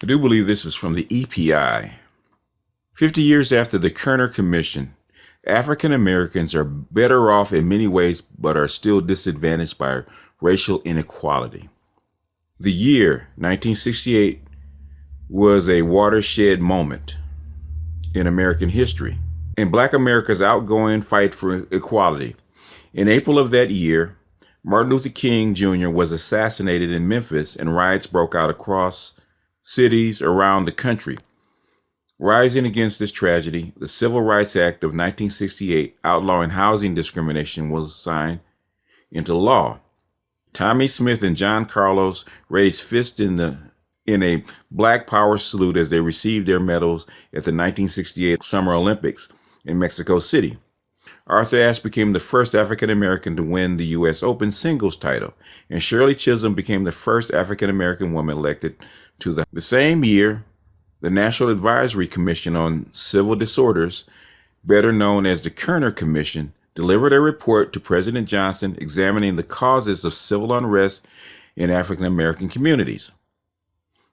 I do believe this is from the EPI. 50 years after the Kerner Commission, African Americans are better off in many ways but are still disadvantaged by racial inequality. The year 1968 was a watershed moment in American history in Black America's outgoing fight for equality. In April of that year, Martin Luther King Jr. was assassinated in Memphis and riots broke out across cities around the country. Rising against this tragedy, the Civil Rights Act of 1968 outlawing housing discrimination was signed into law. Tommy Smith and John Carlos raised fists in a Black Power salute as they received their medals at the 1968 Summer Olympics in Mexico City. Arthur Ashe became the first African American to win the U.S. Open singles title, and Shirley Chisholm became the first African American woman elected to the same year. The National Advisory Commission on Civil Disorders, better known as the Kerner Commission, delivered a report to President Johnson examining the causes of civil unrest in African American communities.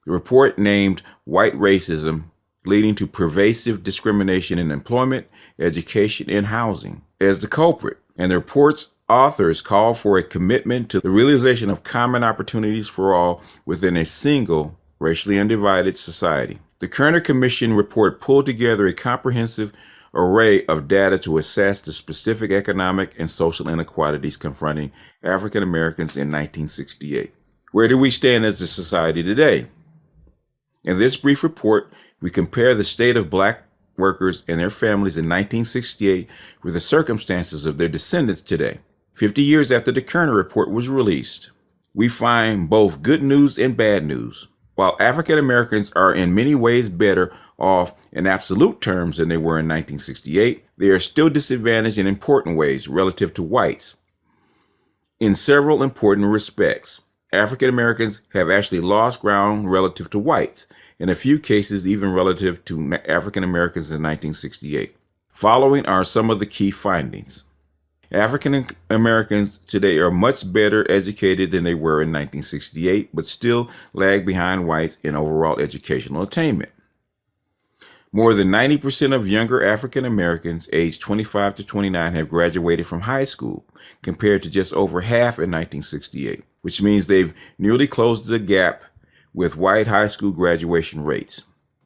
The report named white racism leading to pervasive discrimination in employment, education, and housing as the culprit, and the report's authors called for a commitment to the realization of common opportunities for all within a single, racially undivided society. The Kerner Commission report pulled together a comprehensive array of data to assess the specific economic and social inequalities confronting African Americans in 1968. Where do we stand as a society today? In this brief report, we compare the state of Black workers and their families in 1968 with the circumstances of their descendants today. 50 years after the Kerner report was released, we find both good news and bad news. While African Americans are in many ways better off in absolute terms than they were in 1968, they are still disadvantaged in important ways relative to whites. In several important respects, African Americans have actually lost ground relative to whites, in a few cases even relative to African Americans in 1968. Following are some of the key findings. African Americans today are much better educated than they were in 1968, but still lag behind whites in overall educational attainment. More than 90% of younger African Americans aged 25 to 29 have graduated from high school, compared to just over half in 1968, which means they've nearly closed the gap with white high school graduation rates.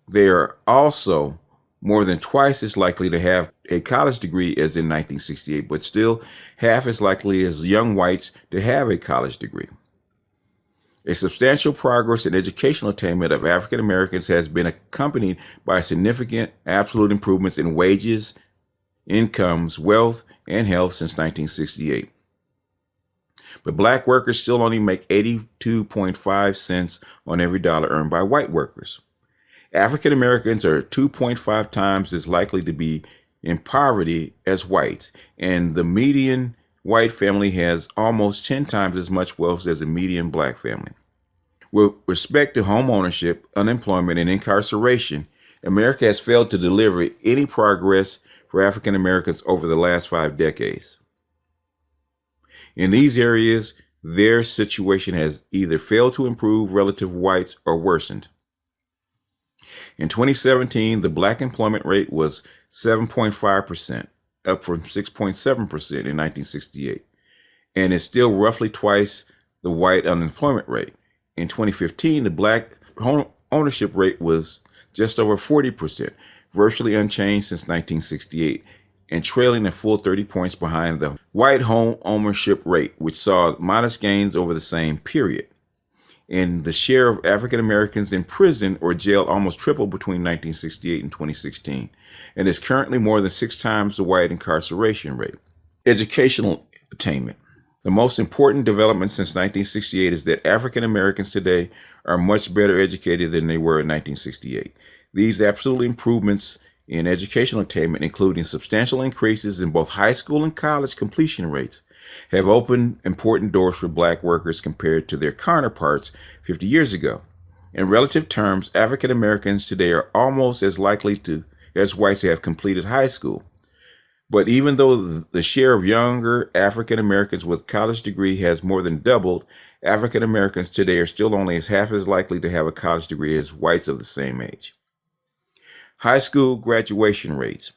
They are also more than twice as likely to have a college degree as in 1968, but still half as likely as young whites to have a college degree. A substantial progress in educational attainment of African Americans has been accompanied by significant absolute improvements in wages, incomes, wealth, and health since 1968. But Black workers still only make 82.5 cents on every dollar earned by white workers. African Americans are 2.5 times as likely to be in poverty as whites, and the median white family has almost 10 times as much wealth as a median Black family. With respect to home ownership, unemployment, and incarceration, America has failed to deliver any progress for African Americans over the last 5 decades. In these areas, their situation has either failed to improve relative to whites or worsened. In 2017, the Black employment rate was 7.5%, up from 6.7% in 1968, and is still roughly twice the white unemployment rate. In 2015, the Black home ownership rate was just over 40%, virtually unchanged since 1968, and trailing a full 30 points behind the white home ownership rate, which saw modest gains over the same period. And the share of African Americans in prison or jail almost tripled between 1968 and 2016, and is currently more than 6 times the white incarceration rate. Educational attainment. The most important development since 1968 is that African Americans today are much better educated than they were in 1968. These absolute improvements in educational attainment, including substantial increases in both high school and college completion rates, have opened important doors for Black workers compared to their counterparts 50 years ago. In relative terms, African Americans today are almost as likely as whites to have completed high school. But even though the share of younger African Americans with college degree has more than doubled, African Americans today are still only half as likely to have a college degree as whites of the same age. High school graduation rates.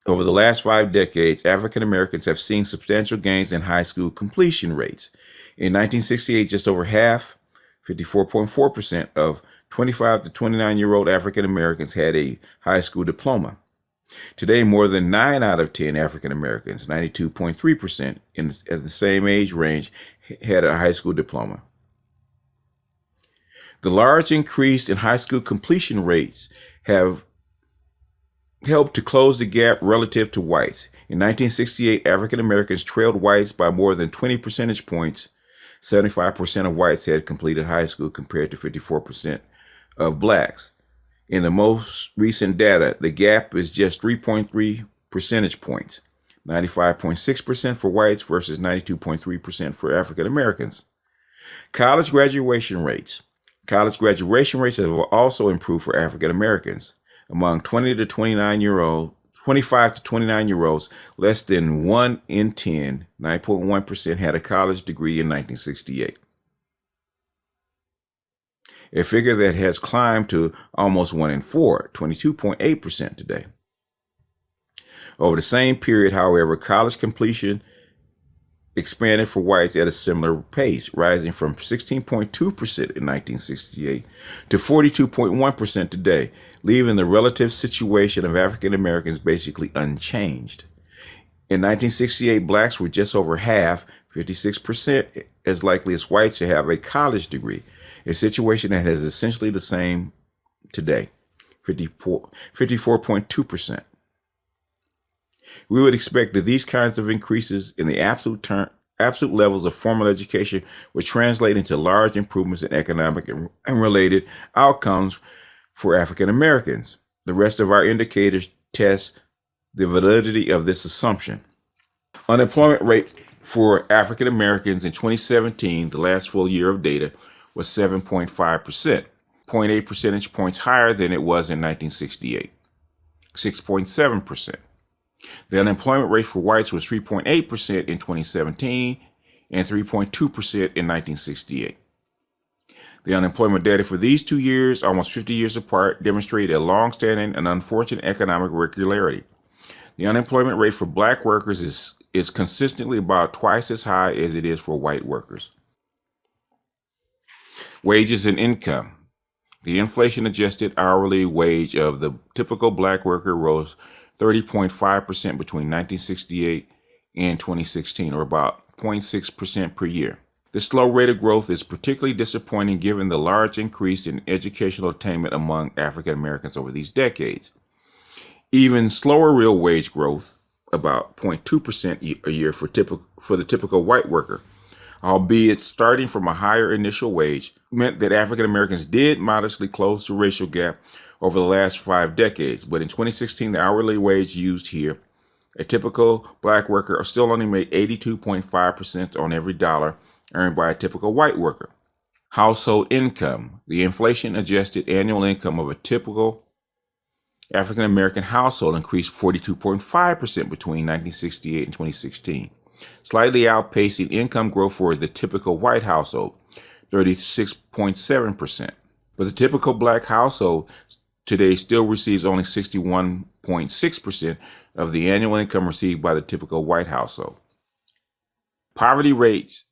Over the last 5 decades, African Americans have seen substantial gains in high school completion rates. In 1968, just over half, 54.4% of 25 to 29-year-old African Americans had a high school diploma. Today, more than 9 out of 10 African Americans, 92.3% at the same age range, had a high school diploma. The large increase in high school completion rates have helped to close the gap relative to whites. In 1968, African Americans trailed whites by more than 20 percentage points. 75% of whites had completed high school compared to 54% of blacks. In the most recent data, the gap is just 3.3 percentage points, 95.6% for whites versus 92.3% for African Americans. College graduation rates. College graduation rates have also improved for African Americans. Among 25 to 29-year-olds, less than 1 in 10, 9.1%, had a college degree in 1968. A figure that has climbed to almost 1 in 4, 22.8% today. Over the same period, however, college completion expanded for whites at a similar pace, rising from 16.2% in 1968 to 42.1% today, leaving the relative situation of African Americans basically unchanged. In 1968, blacks were just over half, 56%, as likely as whites to have a college degree, a situation that is essentially the same today, 54.2%. We would expect that these kinds of increases in the absolute levels of formal education would translate into large improvements in economic and related outcomes for African Americans. The rest of our indicators test the validity of this assumption. Unemployment rate for African Americans in 2017, the last full year of data, was 7.5%, 0.8 percentage points higher than it was in 1968, 6.7%. The unemployment rate for whites was 3.8% in 2017 and 3.2% in 1968. The unemployment data for these 2 years, almost 50 years apart, demonstrate a long-standing and unfortunate economic irregularity. The unemployment rate for black workers is consistently about twice as high as it is for white workers. Wages and income. The inflation-adjusted hourly wage of the typical black worker rose 30.5% between 1968 and 2016, or about 0.6% per year. This slow rate of growth is particularly disappointing given the large increase in educational attainment among African Americans over these decades. Even slower real wage growth, about 0.2% a year for the typical white worker, albeit starting from a higher initial wage, meant that African Americans did modestly close the racial gap over the last 5 decades. But in 2016, the hourly wage used here, a typical black worker still only made 82.5% on every dollar earned by a typical white worker. Household income. The inflation-adjusted annual income of a typical African American household increased 42.5% between 1968 and 2016, slightly outpacing income growth for the typical white household, 36.7%. But the typical black household today still receives only 61.6% of the annual income received by the typical white household. Poverty rates.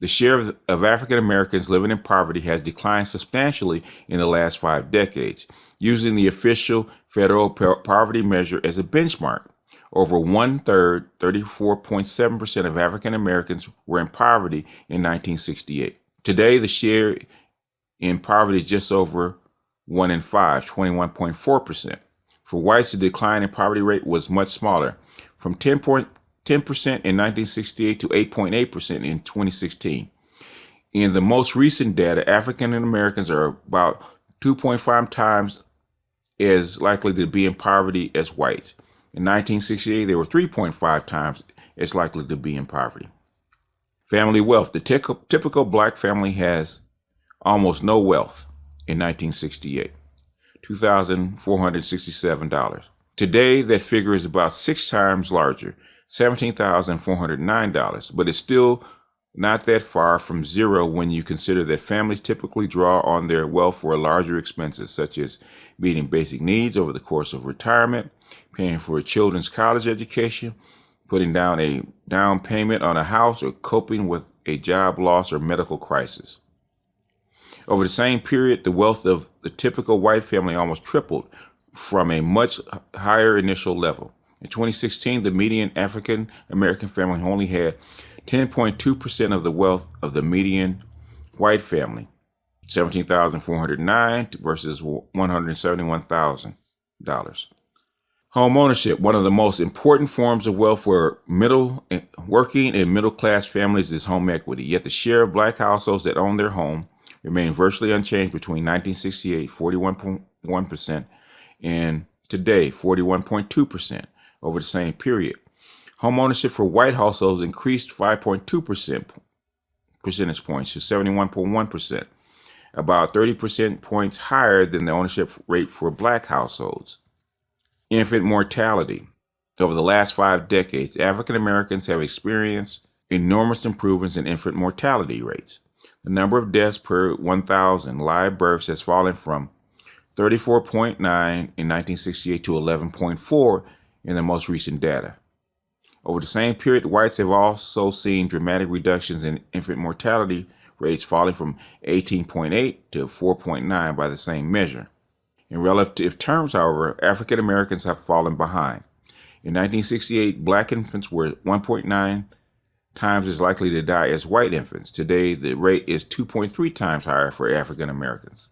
The share of African Americans living in poverty has declined substantially in the last 5 decades. Using the official federal poverty measure as a benchmark, over 1/3, 34.7% of African Americans were in poverty in 1968. Today, the share in poverty is just over 1 in 5, 21.4%. For whites, the decline in poverty rate was much smaller, from 10% in 1968 to 8.8% in 2016. In the most recent data, African Americans are about 2.5 times as likely to be in poverty as whites. In 1968, they were 3.5 times as likely to be in poverty. Family wealth. The typical black family has almost no wealth in 1968, $2,467. Today, that figure is about 6 times larger, $17,409, but it's still not that far from zero when you consider that families typically draw on their wealth for larger expenses, such as meeting basic needs over the course of retirement, paying for a children's college education, putting down a down payment on a house, or coping with a job loss or medical crisis. Over the same period, the wealth of the typical white family almost tripled from a much higher initial level. In 2016, the median African American family only had 10.2% of the wealth of the median white family, $17,409 versus $171,000. Home ownership, one of the most important forms of wealth for working and middle class families, is home equity. Yet the share of black households that own their home remained virtually unchanged between 1968, 41.1%, and today, 41.2% over the same period. Home ownership for white households increased 5.2 percentage points to 71.1%, about 30 percent points higher than the ownership rate for black households. Infant mortality. Over the last 5 decades, African Americans have experienced enormous improvements in infant mortality rates. The number of deaths per 1,000 live births has fallen from 34.9 in 1968 to 11.4 in the most recent data. Over the same period, whites have also seen dramatic reductions in infant mortality rates, falling from 18.8 to 4.9 by the same measure. In relative terms, however, African Americans have fallen behind. In 1968, black infants were 1.9 times as likely to die as white infants. Today, the rate is 2.3 times higher for African Americans.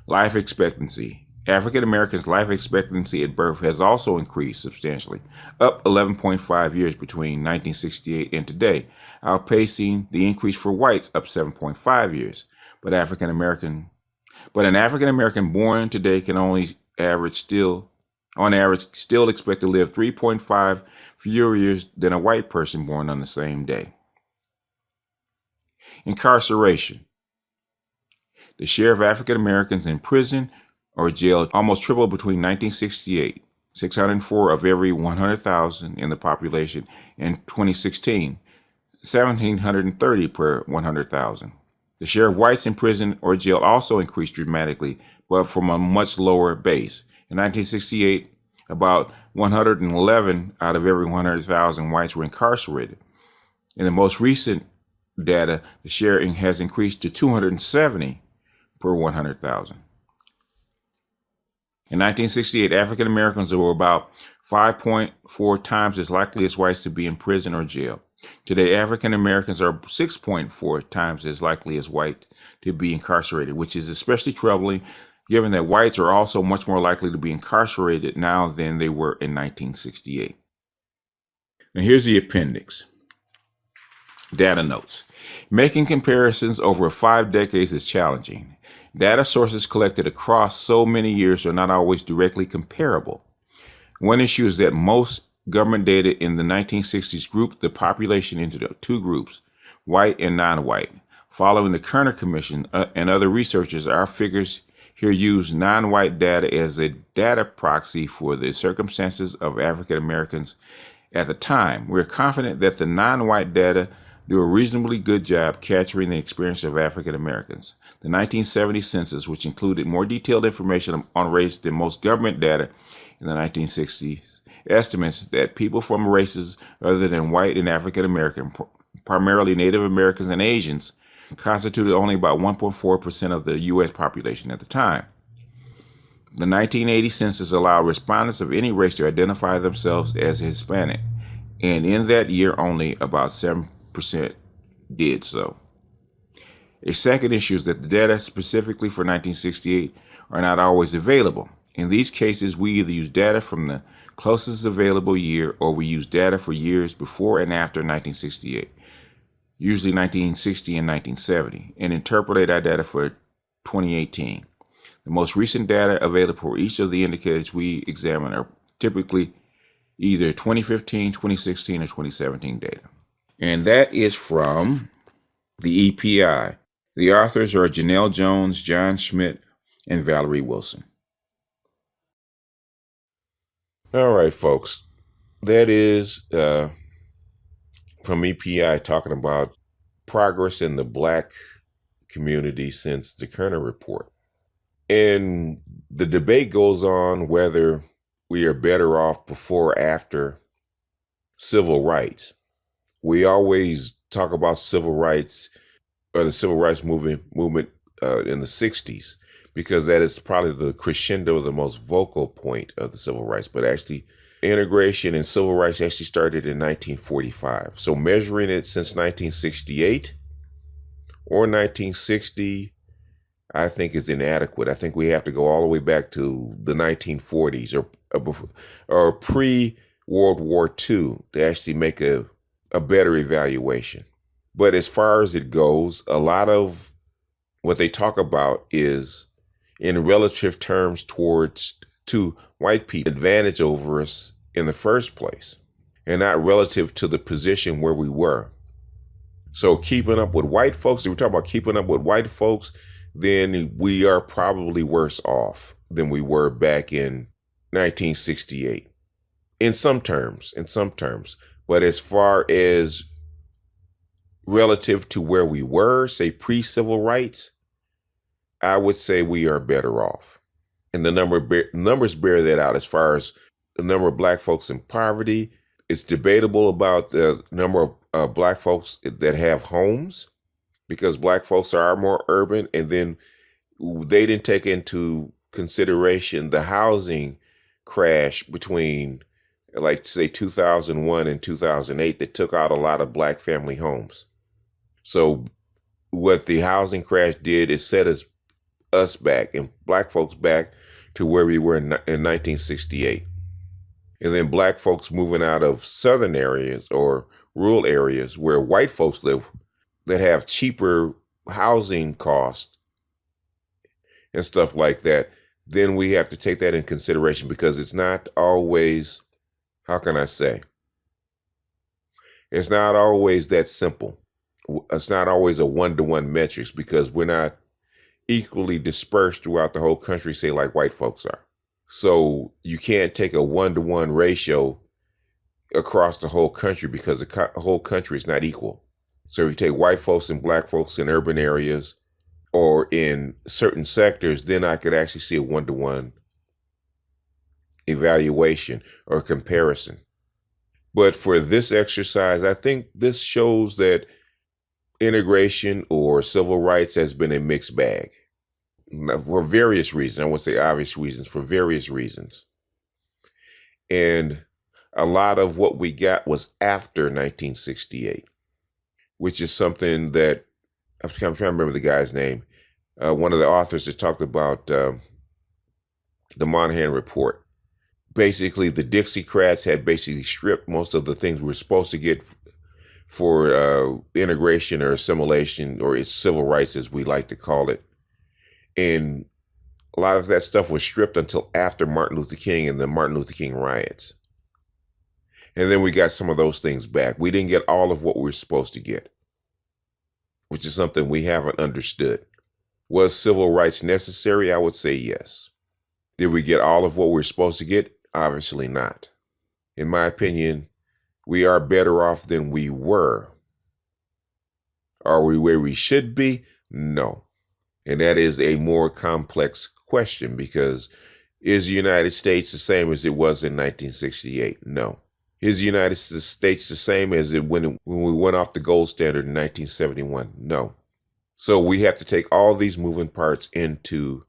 Life expectancy. African Americans' life expectancy at birth has also increased substantially, up 11.5 years between 1968 and today, outpacing the increase for whites, up 7.5 years. But an African American born today can on average still expect to live 3.5 fewer years than a white person born on the same day. Incarceration. The share of African Americans in prison or jail almost tripled between 1968, 604 of every 100,000 in the population, and 2016, 1,730 per 100,000. The share of whites in prison or jail also increased dramatically, but from a much lower base. In 1968, about 111 out of every 100,000 whites were incarcerated. In the most recent data, the share has increased to 270 per 100,000. In 1968, African Americans were about 5.4 times as likely as whites to be in prison or jail. Today, African Americans are 6.4 times as likely as whites to be incarcerated, which is especially troubling given that whites are also much more likely to be incarcerated now than they were in 1968. Now here's the appendix. Data notes. Making comparisons over 5 decades is challenging. Data sources collected across so many years are not always directly comparable. One issue is that most government data in the 1960s grouped the population into 2 groups, white and non-white. Following the Kerner Commission and other researchers, our figures here use non-white data as a data proxy for the circumstances of African Americans at the time. We're confident that the non-white data do a reasonably good job capturing the experience of African Americans. The 1970 census, which included more detailed information on race than most government data in the 1960s, estimates that people from races other than white and African American, primarily Native Americans and Asians, constituted only about 1.4% of the U.S. population at the time. The 1980 census allowed respondents of any race to identify themselves as Hispanic, and in that year only about 7% did so. A second issue is that the data specifically for 1968 are not always available. In these cases, we either use data from the closest available year or we use data for years before and after 1968, usually 1960 and 1970, and interpolate our data for 2018. The most recent data available for each of the indicators we examine are typically either 2015, 2016, or 2017 data. And that is from the EPI. The authors are Janelle Jones, John Schmidt, and Valerie Wilson. All right, folks. That is from EPI talking about progress in the Black community since the Kerner report. And the debate goes on whether we are better off before or after civil rights. We always talk about civil rights or the civil rights movement in the 60s, because that is probably the crescendo, the most vocal point of the civil rights. But actually, integration and civil rights actually started in 1945. So measuring it since 1968 or 1960, I think is inadequate. I think we have to go all the way back to the 1940s or pre-World War II to actually make a better evaluation. But as far as it goes, a lot of what they talk about is in relative terms to white people advantage over us in the first place, and not relative to the position where we were. So keeping up with white folks, if we talk about keeping up with white folks, then we are probably worse off than we were back in 1968 in some terms. But as far as relative to where we were, say pre-civil rights, I would say we are better off. And the numbers bear that out. As far as the number of Black folks in poverty, it's debatable about the number of Black folks that have homes, because Black folks are more urban, and then they didn't take into consideration the housing crash between, like, say 2001 and 2008 that took out a lot of Black family homes. So what the housing crash did is set us back and Black folks back to where we were in 1968. And then Black folks moving out of southern areas or rural areas where white folks live that have cheaper housing costs and stuff like that, then we have to take that in consideration, because it's not always, how can I say, it's not always that simple. It's not always a one-to-one metrics, because we're not equally dispersed throughout the whole country, say like white folks are. So you can't take a one-to-one ratio across the whole country, because the whole country is not equal. So if you take white folks and Black folks in urban areas or in certain sectors, then I could actually see a one-to-one evaluation or comparison. But for this exercise, I think this shows that integration or civil rights has been a mixed bag for various reasons. I won't say obvious reasons, for various reasons. And a lot of what we got was after 1968, which is something that I'm trying to remember the guy's name. One of the authors that talked about the Monahan Report. Basically, the Dixiecrats had basically stripped most of the things we were supposed to get for integration or assimilation, or its civil rights, as we like to call it. And a lot of that stuff was stripped until after Martin Luther King and the Martin Luther King riots. And then we got some of those things back. We didn't get all of what we were supposed to get, which is something we haven't understood. Was civil rights necessary? I would say yes. Did we get all of what we were supposed to get? Obviously not. In my opinion, we are better off than we were. Are we where we should be? No. And that is a more complex question, because is the United States the same as it was in 1968? No. Is the United States the same as it when we went off the gold standard in 1971? No. So we have to take all these moving parts into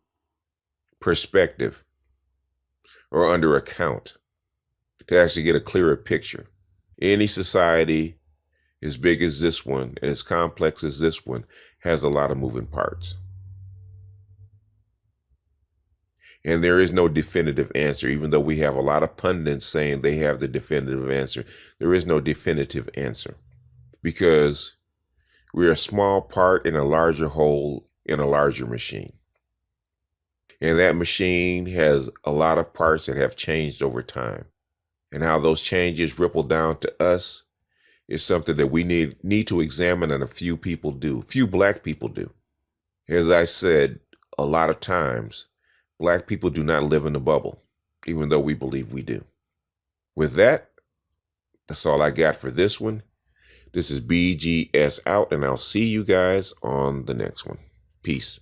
perspective or under account to actually get a clearer picture. Any society as big as this one and as complex as this one has a lot of moving parts. And there is no definitive answer, even though we have a lot of pundits saying they have the definitive answer. There is no definitive answer, because we're a small part in a larger whole in a larger machine. And that machine has a lot of parts that have changed over time. And how those changes ripple down to us is something that we need to examine, and a few people do. Few Black people do. As I said, a lot of times, Black people do not live in a bubble, even though we believe we do. With that, that's all I got for this one. This is BGS out, and I'll see you guys on the next one. Peace.